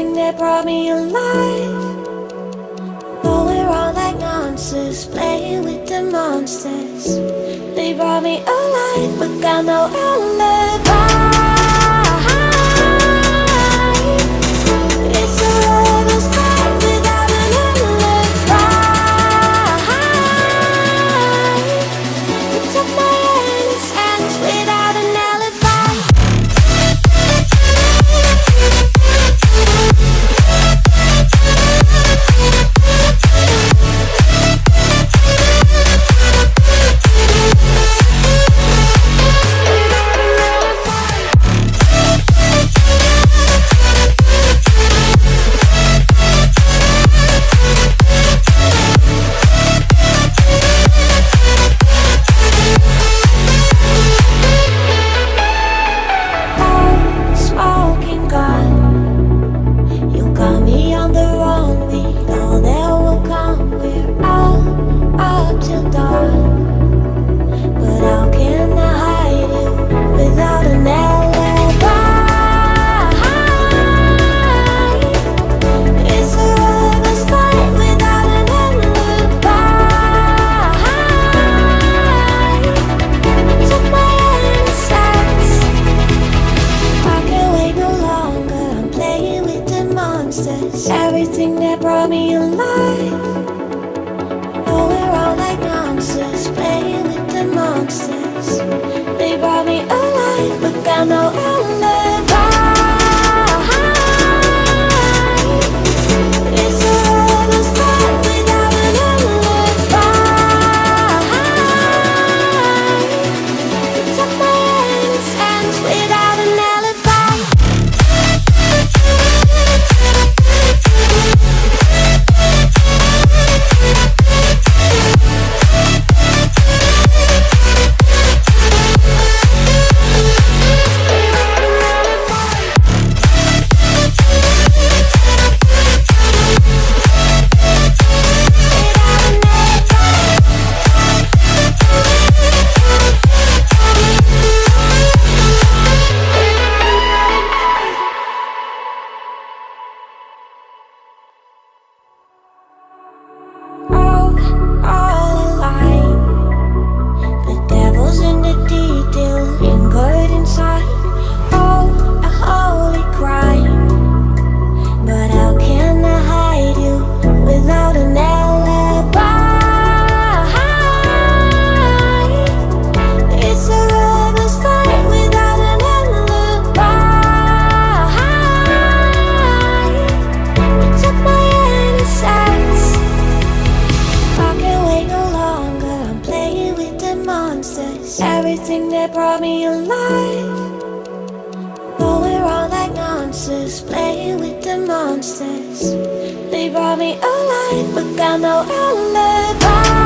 everything that brought me alive. Though we're all like monsters, playing with the monsters. They brought me alive, but got no alibi. It's a lover's fight without an alibi. It took my innocence without an alibi. Everything that brought me alive. Though we're all like monsters, playing with the monsters. They brought me alive, but got no alibi. It's a lover's fight without an alibi. It took my innocence without an alibi. Everything that brought me alive. Though we're all like monsters, playing with the monsters. They brought me alive, but got no alibi.